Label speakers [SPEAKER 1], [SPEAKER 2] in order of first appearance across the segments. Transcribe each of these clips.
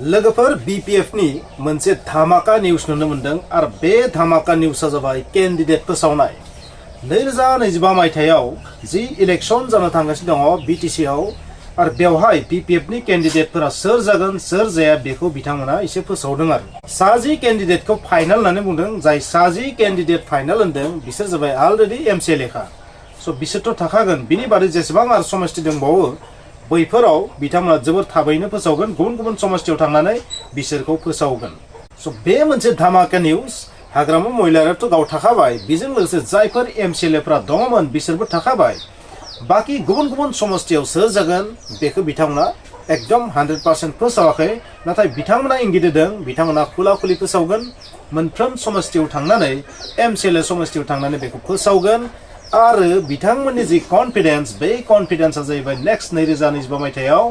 [SPEAKER 1] लोगोफोर BPF नि मोनसे धामाका निउस नुनो मोनदों आरो बे धामाका निउसआ जाबाय कैंडिडेट फोसावनाय 2025 मायथाइयाव जि इलेक्शन जानो थांगासिनो दङ BTC आव आरो बेवहाय BPF नि कैंडिडेटफोरा सोर जागोन सोर जाया बेखौ बिथांमोना एसे फोसावदों आरो साजि कैंडिडेटखौ फाइनल होननानै बुंदों जाय साजि कैंडिडेट फाइनल होनदों बिसोर जाबाय अलरेडी MCLA खा सो बिसोरथ' थाखागोन बिनि बादै जेसेबां आरो समष्टि दंबावो बैफोराव बिथांमोना जोबोर थाबैनो फोसावगोन गुबुन समष्टियाव थांनानै बिसोरखौ फोसावगोन सो बे मोनसे धामाका निउस हाग्रामा महिलायाथ' गाव थाखाबाय बेजों लोगोसे जायफोर MCLA फोरा दङमोन बिसोरबो थाखाबाय बाकी गुबुन समष्टियाव सोर जागोन बेखौ बिथांमोना एकदम 100% फोसावाखै नाथाय बिथांमोना इंगित होदों बिथांमोना खुला-खुलि फोसावगोन मोनफ्रोम समष्टियाव थांनानै MCLA समष्टियाव थांनानै बेखौ फोसावगोन आरो बिथांमोननि जि कन्फिडेंस बे कन्फिडेंसआ जाहैबाय नेक्स्ट 2025 मायथाइयाव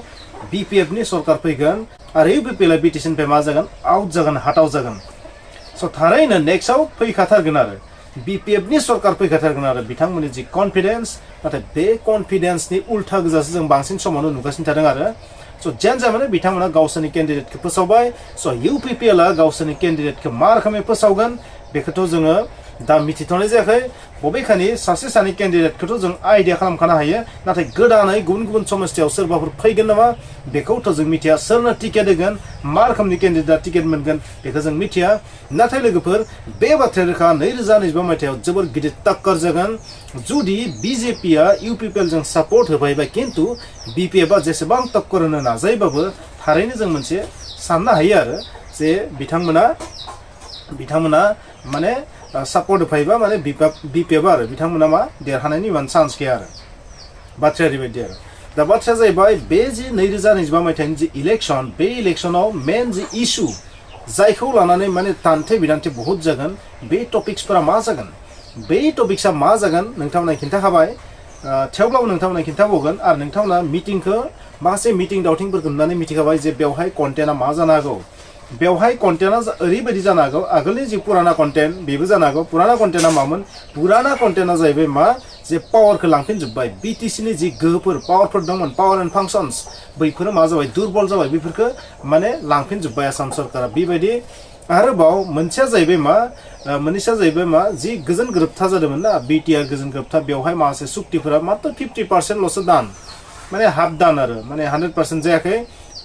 [SPEAKER 1] BPF नि सरकार फैगोन आरो UPPL BTC निफ्राय मा जागोन आउट जागोन हाटाव जागोन सो थारैनो नेक्स्टआव फैखाथारगोन आरो BPF नि सरकार फैखाथारगोन आरो बिथांमोननि जि कन्फिडेंस नाथाय बे कन्फिडेंसनि उल्था गोजासो जों बांसिन समावनो नुगासिनो थादों आरो सो जेन जामाने बिथांमोना गावसोरनि कैंडिडेटखौ फोसावबाय सो UPPL आ गावसोरनि कैंडिडेटखौ मा रोखोमै फोसावगोन बेखौथ' जोङो दा मिथिथ'नाय जायाखै बबेखानि सासे सानै कैंडिडेटखौथ' जों आइडिया खालामखानो हायो नाथाय गोदानै गुबुन समष्टियाव सोरबाफोर फैगोन नामा बेखौथ' जों मिथिया सोरनो टिकेट होगोन मा रोखोमनि कैंडिडेटआ टिकेट मोनगोन बेखौ जों मिथिया नाथाय लोगोफोर बे बाथ्राया रोखा 2025 मायथाइयाव जोबोर गिदिर टक्कर जागोन जुदि BJP आ UPPL जों सापर्ट होबायबाय किन्तु BPF आ जेसेबां टक्कर होनो नाजायोबाबो थारैनो जों मोनसे साननो हायो आरो जे बिथांमोना माने सापर्ट होफायोबा माने BPF आरो बिथांमोना मा देरहानायनि मान चान्स गैया आरो बाथ्राया ओरैबायदि आरो दा बाथ्राया जाहैबाय बे जि 2025 मायथाइनि जि इलेक्शन बे इलेक्शनाव मेन जि इशू जायखौ लानानै माने तान्थे बिदान्थे बहुत जागोन बे टपिक्सफोरा मा जागोन बे टपिक्सआ मा जागोन नोंथांमोना खिन्थाखाबाय थेवब्लाबो नोंथांमोना खिन्थाबावगोन आरो नोंथांमोना मिटिंखौ माखासे मिटिं दावथिंफोरखौ नुनानै मिथिखाबाय जे बेवहाय कन्टेन्टआ मा जानो हागौ बेवहाय कन्टेन्टआ ओरैबायदि जानो हागौ आगोलनि जि पुराना कन्टेन्ट बेबो जानो हागौ पुराना कन्टेन्टआ मामोन पुराना कन्टेन्टआ जाहैबाय मा जे पावारखौ लांफिनजोब्बाय BTC नि जि गोहोफोर पावारफोर दंमोन पावार एन्ड फांसन्स बैफोरो मा जाबाय दुर्बल जाबाय बेफोरखौ माने लांफिनजोब्बाय आसाम सरकारा बेबायदि आरोबाव मोनसेया जाहैबाय मा जि गोजोन गोरोबथा जादोंमोन ना BTR गोजोन गोरोबथा बेवहाय माखासे सुक्तिफोरा मात्र 50% ल'सो दान माने हाफ दान आरो माने 100% जायाखै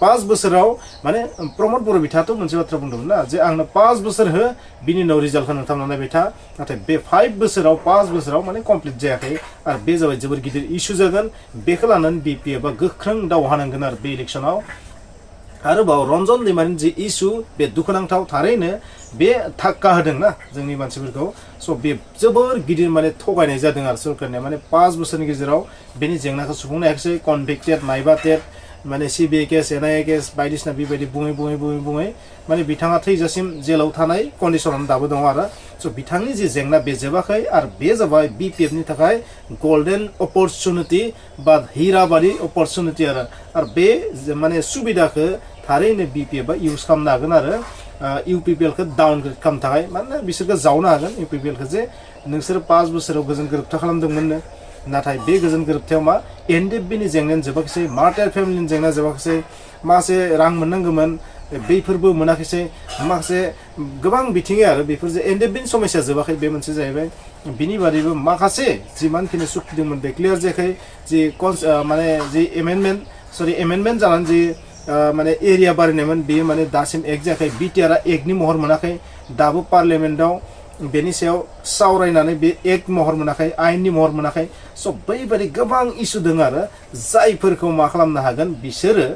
[SPEAKER 1] 5 बोसोराव माने प्रमोद बर' बिथाङाथ' मोनसे बाथ्रा बुंदोंमोन ना जे आंनो 5 बोसोर हो बिनि उनाव रिजाल्टखौ नोंथांमोना नायबाय था नाथाय बे 5 बोसोराव माने कमप्लिट जायाखै आरो बे जाबाय जोबोर गिदिर इशू जागोन बेखौ लानानै BPF आ गोख्रों दावहा नांगोन आरो बे इलेक्शनाव आरोबाव रन्जन दैमारिनि जि इशू बे दुखुनांथाव थारैनो बे धाक्का होदों ना जोंनि मानसिफोरखौ स' बे जोबोर गिदिर माने थगायनाय जादों आरो सरकारनिया माने 5 बोसोरनि गेजेराव बेनि जेंनाखौ सुफुंनो हायाखिसै कनभिक्टेड नायबा टेट माने CBI केस NIA केस बायदिसिना बेबायदि बुङै माने बिथाङा थैजासिम जेलाव थानाय कन्डिसनाव दाबो दङ आरो स' बिथांनि जि जेंना बे जोबाखै आरो बे जाबाय BPF नि थाखाय गोल्डेन अपरचुनिटी बा हिराबादि अपरचुनिटी आरो बे माने सुबिदाखौ थारैनो BPF आ इउज खालामनो हागोन आरो UPPL खौ डाउनग्रेड खालामनो थाखाय माने बिसोरखौ जावनो हागोन UPPL खौ जे नोंसोर 5 बोसोराव गोजोन गोरोबथा खालामदोंमोननो नाथाय बे गोजोन गोरोबथायाव मा NDFB नि जेंनायानो जोबाखिसै मार्टार फेमिलिनि जेंना जोबाखिसै माखासे रां मोननांगौमोन बैफोरबो मोनाखिसै माखासे गोबां बिथिङै आरो बेफोर जे NDFB नि समस्या जोबाखै बे मोनसे जाहैबाय बिनि बादैबो माखासे जिमानखिनि सुक्ति दंमोन बे क्लियार जायाखै जि माने जि एमेन्डमेन्ट जानानै जि माने एरिया बारायनायमोन बेयो माने दासिम एक जायाखै BTR आ एकनि महर मोनाखै दाबो पार्लियामेन्टआव बेनि सायाव सावरायनानै बे एक महर मोनाखै आयेननि महर मोनाखै स' बैबायदि गोबां इशू दङ आरो जायफोरखौ मा खालामनो हागोन बिसोरो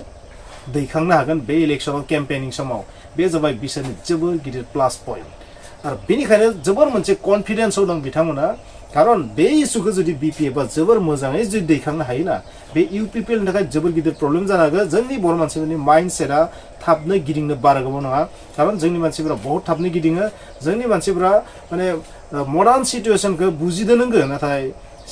[SPEAKER 1] दैखांनो हागोन बे इलेक्शनाव केम्पेनिं समाव बे जाबाय बिसोरनि जोबोर गिदिर प्लास पइन्ट आरो बेनिखायनो जोबोर मोनसे कन्फिडेन्सआव दं बिथांमोना खारन बे इशूखौ जुदि BPF आ जोबोर मोजाङै जुदि दैखांनो हायोना बे UPPL नि थाखाय जोबोर गिदिर प्रब्लेम जानो हागौ जोंनि बर' मानसिफोरनि माइन्डसेटआ थाबनो गिदिंनो बारा गोबाव नङा खारन जोंनि मानसिफोरा बहुत थाबनो गिदिङो जोंनि मानसिफोरा माने मडार्न सिचुएसनखौ बुजिदो नंगो नाथाय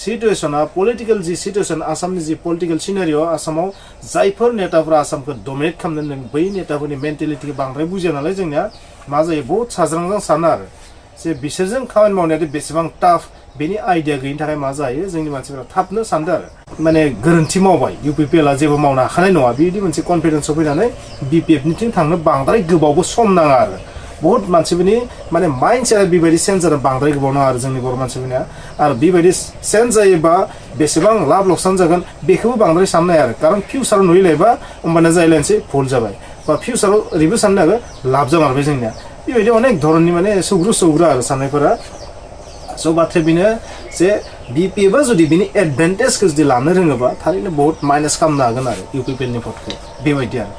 [SPEAKER 1] सिचुएसना पलिटिकल जि सिचुएसन आसामनि जि पलिटिकल सिनारिअ आसामाव जायफोर नेताफोरा आसामखौ डमिनेट खालामदों बै नेताफोरनि मेन्टेलिटिखौ बांद्राय बुजिया नालाय जोंनिया मा जायो बहुत साज्रांज्रां सानो आरो जे बिसोरजों खामानि मावनाया बेसेबां टाफ बेनि आइडिया गैयिनि थाखाय मा जायो जोंनि मानसिफोरा थाबनो सानदों आरो माने गोरोन्थि मावबाय इउपिपिएलआ जेबो मावनो हाखानाय नङा बिदि मोनसे कनफिडेन्सआव फैनानै बिपिएफनिथिं थांनो बांद्राय गोबावबो सम नाङा आरो बहुत मानसिफोरनि माने माइन्डसेटआ बेबायदि चेन्ज जानो बांद्राय गोबाव नाङा आरो जोंनि बर' मानसिफोरनिया आरो बेबायदि चेन्ज जायोबा बेसेबां लाब लकसान जागोन बेखौबो बांद्राय साननाय आरो खारन फिउचाराव नुयैलायबा होमबाना जायलायनोसै भुल जाबाय बा फिउचाराव ओरैबो साननो हागोन लाब जामारबाय जोंनिया बेबायदि अनेक धरननि माने सौग्रु आरो साननायफोरा स' बाथ्राया बेनो जे बिपिएफआ जुदि बिनि एडभान्टेजखौ जुदि लानो रोङोबा थारैनो बहुत माइनास खालामनो हागोन आरो इउपिपिएलनि भटखौ बेबायदि आरो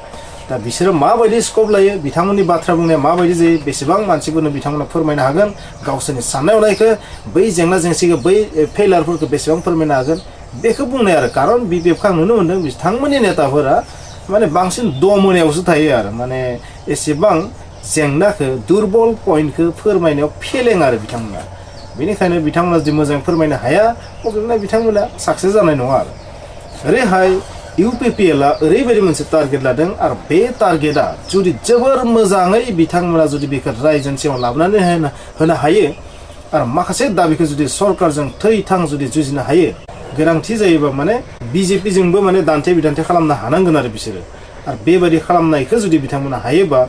[SPEAKER 1] दा बिसोरो माबायदि स्कप लायो बिथांमोननि बाथ्रा बुंनाया माबायदि जायो बेसेबां मानसिफोरनो बिथांमोना फोरमायनो हागोन गावसोरनि साननाय हनायखौ बै जेंना जेंसिखौ बै फेलारफोरखौ बेसेबां फोरमायनो हागोन बेखौ बुंनाय आरो खारन बिपिएफखौ आं नुनो मोन्दों बिथांमोननि नेताफोरा माने बांसिन दमोनायावसो थायो आरो माने एसेबां जेंनाखौ दुरबल पइन्टखौ फोरमायनायाव फेलें आरो बिथांमोना बेनिखायनो बिथांमोना जुदि मोजां फोरमायनो हाया अब्ला बिथांमोना साक्सेस जानाय नङा आरो ओरैहाय इउपिपिएलआ ओरैबायदि मोनसे टारगेट लादों आरो बे टारगेटआ जुदि जोबोर मोजाङै बिथांमोना जुदि बेखौ रायजोनि सिगाङाव लाबोनानै होनो हायो आरो माखासे दाबिखौ जुदि सरकारजों थै थां जुदि जुजिनो हायो गोनांथि जायोबा माने बिजेपिजोंबो माने दान्थे बिदान्थे खालामनो हानांगोन आरो बिसोरो आरो बेबायदि खालामनायखौ जुदि बिथांमोना हायोबा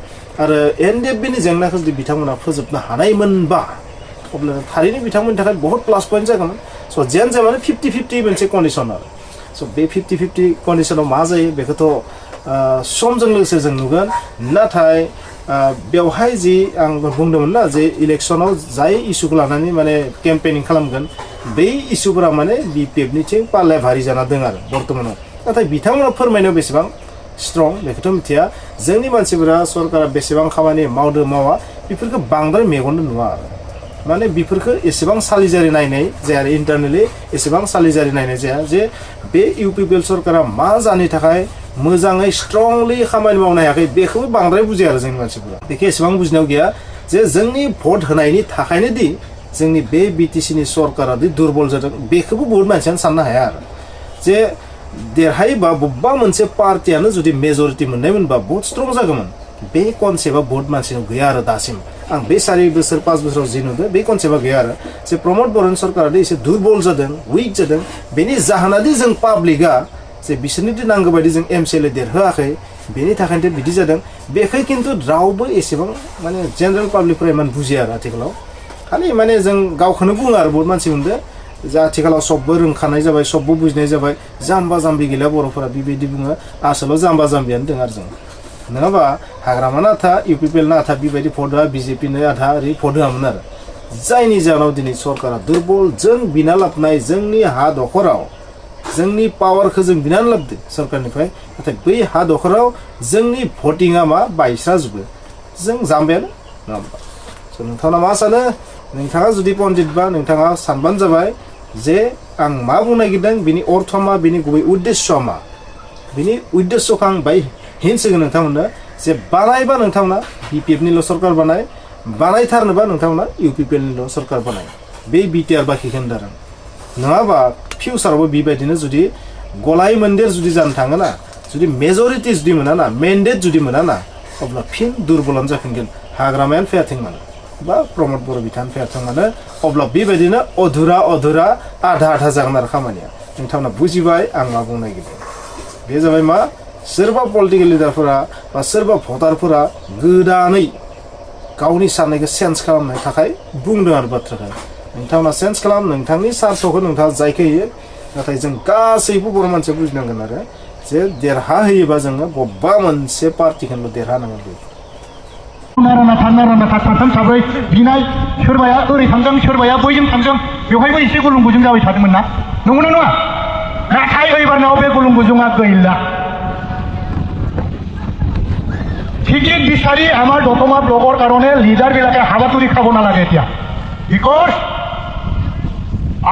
[SPEAKER 1] आरो एनडिएफबिनि जेंनाखौ जुदि बिथांमोना फोजोबनो हानायमोनबा अब्ला थारैनो बिथांमोननि थाखाय बहुत प्लास पइन्ट जागौमोन स' जेन जाय माने 50-50 मोनसे कन्डिसन आरो स' बे 50-50 कन्डिसनाव मा जायो बेखौथ' समजों लोगोसे जों नुगोन नाथाय बेवहाय जि आं बुंदोंमोन ना जे इलेक्सनाव जाय इस्युखौ लानानै माने केम्पेनिं खालामगोन बै इस्युफोरा माने बिपिएफनिथिं पाल्लाया भारि जाना दं आरो बर्तमानाव नाथाय बिथांमोना फोरमायनायाव बेसेबां स्ट्रं बेखौथ' मिथिया जोंनि मानसिफोरा सरकारा बेसेबां खामानि मावदों मावा बेफोरखौ बांद्राय मेगनजों नुवा आरो माने बेफोरखौ एसेबां सालिजारि नायनाय जाया आरो इन्टारनेलि एसेबां सालिजारि नायनाय जाया जे बे इउपिपिएल सरकारा मा जानो थाखाय मोजाङै स्ट्रंलि खामानि मावनो हायाखै बेखौबो बांद्राय बुजिया आरो जोंनि मानसिफोरा बेखौ एसेबां बुजिनायाव गैया जे जोंनि भट होनायनि थाखायनो दि जोंनि बे बिटिसिनि सरकारा दि दुरबल जादों बेखौबो बहुत मानसियानो साननो हाया आरो जे देरहायोबा बबेबा मोनसे पार्टियानो जुदि मेजरिटि मोननायमोनबा बहुत स्ट्रं जागौमोन बे कनसेप्टआ बहुत मानसिनाव गैया आरो दासिम आं बे 4 बोसोर 5 बोसोराव जि नुदों बे कनसेप्टआ गैया आरो जे प्रमद बर'नि सरकारा एसे दुरबल जादों उइक जादों बेनि जाहोनादि जों पाब्लिकआ जे बिसोरनि नांगौ बायदि जों एमसिएलए देरहोआखै बेनि थाखायनो बिदि जादों बेखौ खिन्थु रावबो एसेबां माने जेनेरेल पाब्लिकफोरा इमान बुजिया आरो आथिखालाव खालि माने जों गावखौनो बुङो आरो बहुत मानसि मोनदों जे आथिखालाव सबबो रोंखानाय जाबाय सबबो बुजिनाय जाबाय जाम्बा जाम्बि गैला बर'फोरा बेबायदि बुङो आसोलाव जाम्बा जाम्बियानो दं आरो जों नङाबा हाग्रामाना आथा इउपिपिएलना आथा बेबायदि भट होआ बिजेपिनो आधा ओरै भट होआमोन आरो जायनि जाहोनाव दिनै सरकारा दुरबल जों बिना लाबनाय जोंनि हा दखराव जोंनि पावारखौ जों बिनानै लाबदों सरकारनिफ्राय नाथाय बै हा दखराव जोंनि भटिंआ मा बायस्राजोबो जों जाम्बायानो नङा होमबा स' नोंथाङा मा सानो नोंथाङा जुदि पन्डितबा नोंथाङा सानबानो जाबाय जे आं मा बुंनो नागिरदों बिनि अर्थआ मा बिनि गुबै उद्देश्यआ मा बिनि उद्देश्यखौ आं बाय हिन्सिगोन नोंथांमोननो जे बानायबा नोंथांमोना बिपिएफनिल' सरकार बानायथारनोबा नोंथांमोना इउपिपिएलनिल' सरकार बानाय बे बिटिआर बाखिखौ होनदों नङाबा फिउचारावबो बेबायदिनो जुदि गलाय मोन्देर जुदि जानो थाङोना जुदि मेजरिटि जुदि मोनाना मेन्डेट जुदि मोनाना अब्ला फिन दुरबलानो जाफिनगोन हाग्रामायानो फैयाथों मानो बा प्रमद बर' बिथाङानो फैयाथों मानो अब्ला बेबायदिनो अधुरा आधा जागोन आरो खामानिया नोंथांमोना बुजिबाय आं मा बुंनो नागिरदों बे जाबाय मा सोरबा पलिटिकेल लिडारफोरा बा सोरबा भटारफोरा गोदानै गावनि साननायखौ सेन्स खालामनो थाखाय बुंदों आरो बाथ्राखौ नोंथांमोना सेन्स खालाम नोंथांनि सार्थखौ नोंथाङा जायखौ होयो नाथाय जों गासैबो बर' मानसिया बुजिनांगोन आरो जे देरहा होयोबा जोङो बबेबा मोनसे पार्टिखौल' देरहानांगोन
[SPEAKER 2] नारा साथाम साब्रै बिनाय सोरबाया ओरै थांदों सोरबाया बैजों थांदों बेवहायबो एसे गुलुं गुजुं जाबाय थादोंमोन ना नंगौना नङा नाथाय एबारनाव बे गुलुं गुजुङा गैला টিকিট বিচাৰি আমাৰ দতমা ব্লকৰ কাৰণে লিডাৰবিলাকে হাবাতুৰি খাব নালাগে এতিয়া because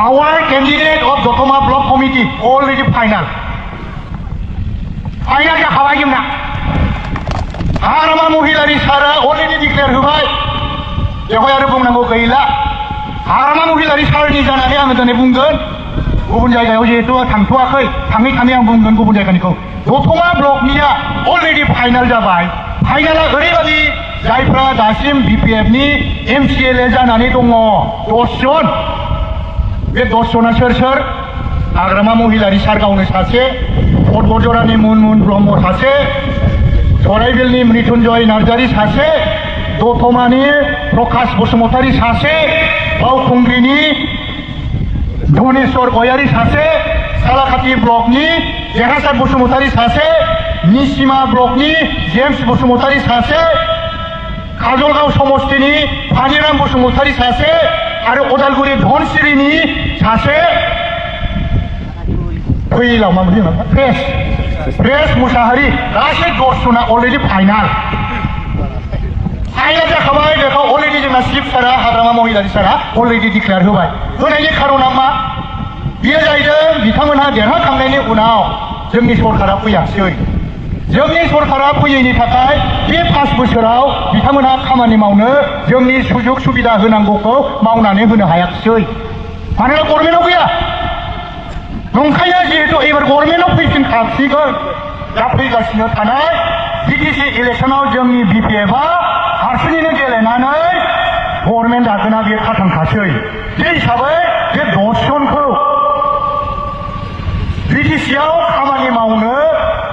[SPEAKER 2] our candidate of Dotoma block committee already final কে খাওয়াইম না हाग्रामा महिलारि सारा अलरेडि डिक्लेयार होबाय बेवहाय आरो बुंनांगौ गैला हाग्रामा महिलारि सारनि जानानै आङो दिनै बुंगोन गुबुन जायगायाव जिहेतु थांथ'वाखै थाङै आं बुंगोन गुबुन जायगानिखौ दतमा ब्लकनिया अलरेडि फाइनाल जाबाय फाइनाला ओरैबायदि जायफ्रा दासिम BPF नि MCLA जानानै दङ 10 जन बे 10 जना सोर हाग्रामा महिलारि सारगावनो सासे पद्मजरानि मुनमुन ब्रह्म सासे सराइबिलनि मृत्युंजय नार्जारी सासे दतमानि प्रकाश बसुमतारी सासे बावखुंग्रिनि धनेश्वर गयारी सासे सालाकाटि ब्लकनि देरहासार बसुमतारी सासे निसिमा ब्लकनि जेम्स बसुमतारी सासे काजलगाव समष्टिनि फानिराम बसुमतारी सासे आरो अदालगुरि धनसिरिनि सासे फैलाव मा मोनदों प्रेस मुसाहारि गासै 10 जना अलरेडि फाइनाल जाखाबाय बेखौ अलरेडि जोंना चिफ सारा हाग्रामा महिलारि सारा अलरेडि डिक्लेयार होबाय होनायनि खारना मा बेयो जाहैदों बिथांमोनहा देरहाखांनायनि उनाव जोंनि सरकारा फैयासै जोंनि सरकारा फैयैनि थाखाय बे 5 बोसोराव बिथांमोनहा खामानि मावनो जोंनि सुजुग सुबिदा होनांगौखौ मावनानै होनो हायाखिसै मानोना गभर्नमेन्टआव गैया नंखायनो जिहेतु एबार गभर्नमेन्टआव फैफिनखासिगोन दा फैगासिनो थानाय BTC इलेक्शनाव जोंनि BPF-आ हारसिङैनो गेलेनानै गभर्नमेन्ट दागोना बेयो खाथांखासै बे हिसाबै बे 10 जनखौ BTC-आव खामानि मावनो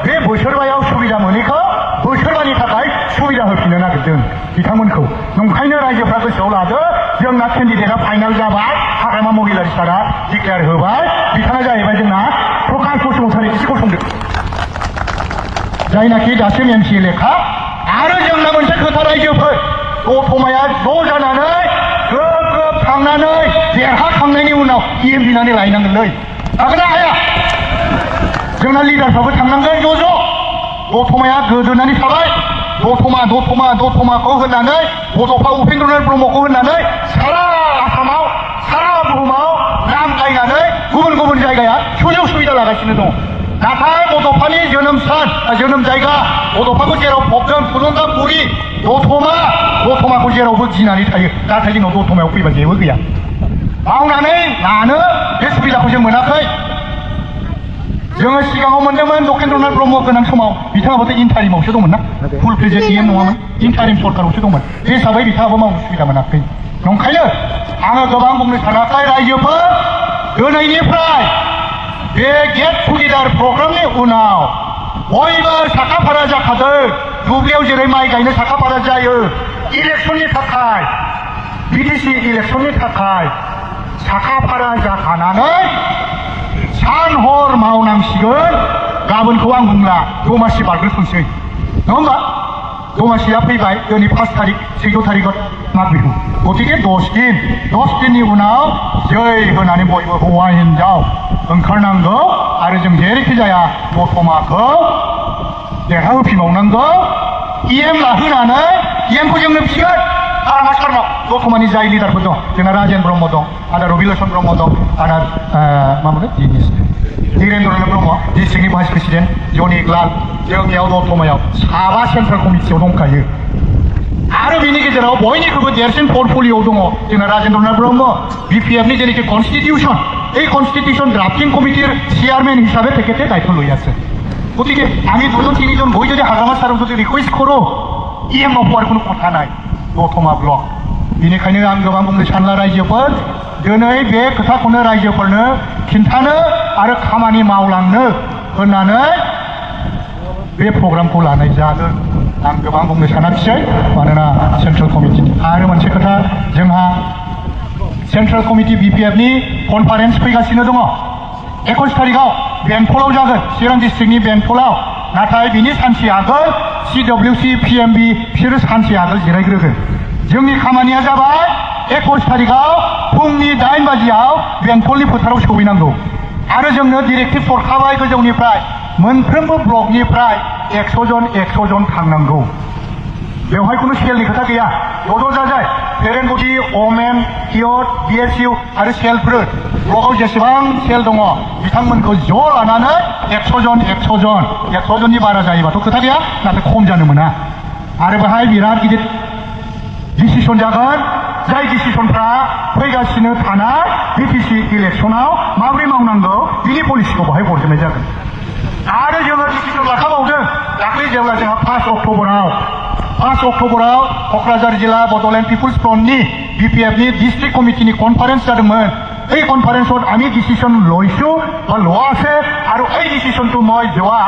[SPEAKER 2] बे बोसोरबायाव सुबिदा मोनैखौ बोसोरबानि थाखाय सुबिदा होफिननो नागिरदों बिथांमोनखौ नंखायनो रायजोफ्रा गोसोआव लादो जोंना केन्डिडेटआ फाइनाल जाबाय हाग्रामा महिलारि सारा डिक्लेयार होबाय बिथाङा जाहैबाय जोंना प्रकाश बसुमतारी एसे गसंदों जायनाखि दासिम MCLA खा आरो जोंना मोनसे खोथा रायजोफोर दतमाया ज' जानानै गोब थांनानै देरहाखांनायनि उनाव EM बिनानै लायनांगोनलै हागोन ना हाया जोंना लिडारफ्राबो थांनांगोन ज' दतमाया गोदोनानै थाबाय दतमाखौ होननानै बड'फा उपेन्द्रनाथ ब्रह्मखौ होननानै सारा आसामाव सारा बुहुमाव नाम गायनानै गुबुन जायगाया सुजुग सुबिदा लागासिनो दं नाथाय बड'फानि जोनोम जायगा बड'फाखौ जेराव फबदों थुलुंगापुरि दतमाखौ जेरावबो गिनानै थायो नाथाय जोंनाव दतमायाव फैबा जेबो गैया मावनानै लानो बे सुबिदाखौ जों मोनाखै जोङो सिगाङाव मोनदोंमोन दकेन्द्रनाथ ब्रह्म गोनां समाव बिथाङाबोथ' इन्टारिमावसो दंमोन ना फुल प्रेजेन्ट EM नङामोन इन्टारिम सरकारावसो दंमन बे हिसाबै बिथाङाबो मावनो सुबिदा मोनाखै नंखायनो आङो गोबां बुंनो सानाखै रायजोफोर दिनैनिफ्राय बे गेट टुगेदार प्रग्रामनि उनाव बयबो साखाफारा जाखादों दुब्लियाव जेरै माइ गायनो साखाफारा जायो इलेक्शननि थाखाय BTC इलेक्शननि थाखाय साखाफारा जाखानानै सान हर मावनांसिगोन गाबोनखौ आं बुंला दमासि बारग्रोथोंसै नङा होमबा दमासिया फैबाय दिनै 5 तारिख 14 तारिखआव माग बिहु गतिके 10 दिननि उनाव जै होनानै बयबो हौवा हिनजाव ओंखारनांगौ आरो जों जेरैखि जाया दतमाखौ देरहाहोफिनबावनांगौ EM लाहोनानै EM खौ जोंनो फिसिगोन हाग्रामा सारनाव दतमानि जाय लिडारफोर दं जोंना राजेन ब्रह्म दं आदा रबिलसन ब्रह्म दं आदा मामोन धीरेन्द्रनाथ ब्रह्म डिस्ट्रिक्टनि भाइस प्रेसिडेन्ट जनिक लाल जोंनियाव दतमायाव 7 सेन्ट्रेल कमिटियाव दंखायो आरो बिनि गेजेराव बयनिख्रुइबो देरसिन पर्टफलिय'आव दङ जोंना राजेन्द्रनाथ ब्रह्म BPF-नि जेनेखि कनस्टिटिउशन এই কনস্টিটিউশন ড্রাফটিং কমিটির চেয়ারম্যান হিসাবে থেকে দায়িত্ব লই আছে গতিকে আমি 2-3 জন বই যদি হাগ্রামা সারক যদি রিকুয়েস্ট করো EM হওয়ার কোনো কথা নাই दतमा ब्लक बेनिखायनो आं गोबां बुंनो सानला रायजोफोर दिनै बे खोथाखौनो रायजोफोरनो खिन्थानो आरो खामानि मावलांनो होननानै बे प्रग्रामखौ लानाय जादों आं गोबां बुंनो सानाखिसै मानोना सेन्ट्रेल कमिटिनि आरो मोनसे खोथा जोंहा सेन्ट्रेल कमिटि BPF-नि कनफारेन्स फैगासिनो दङ 21 तारिखआव बेंटलाव जागोन चिरां डिस्ट्रिक्टनि बेंटलाव नाथाय बिनि सानसे आगोल CWC PMB बिसोरो सानसे आगोल जिरायग्रोगोन जोंनि खामानिया जाबाय 21 तारिखआव फुंनि 8 बाजियाव बेंटलनि फोथाराव सौहैनांगौ आरो जोंनो डिरेक्टिभ हरखाबाय गोजौनिफ्राय मोनफ्रोमबो ब्लकनिफ्राय 100 जन थांनांगौ बेवहाय कुनु सेलनि खोथा गैया ज' जाजाय पेरेन्टबडी ओमेन कियट BSU आरो सेलफोर ब्लकआव जेसेबां सेल दङ बिथांमोनखौ ज' लानानै 100 जननि बारा जायोबाथ' खोथा गैया नाथाय खम जानो मोना आरो बेहाय बिराद गिदिर डिसिसन जागोन जाय डिसिसनफ्रा फैगासिनो थानाय BTC इलेक्शनाव माबोरै मावनांगौ बिनि पलिसिखौ बाहाय हरजोबनाय जागोन आरो जोङो डिसिसन लाखाबावदों दाख्लै जेब्ला जोंहा 5 अक्ट'बराव 5 अक्ट'बराव क'क्राझार जिल्ला बड'लेण्ड पिपुल्स फ्रन्टनि BPF नि डिस्ट्रिक्ट कमिटिनि कनफारेन्स जादोंमोन এই কনফারেন্সত আমি ডিসিশন লৈছো বা লোৱা আছে আৰু এই ডিসিশনটো মই যোৱা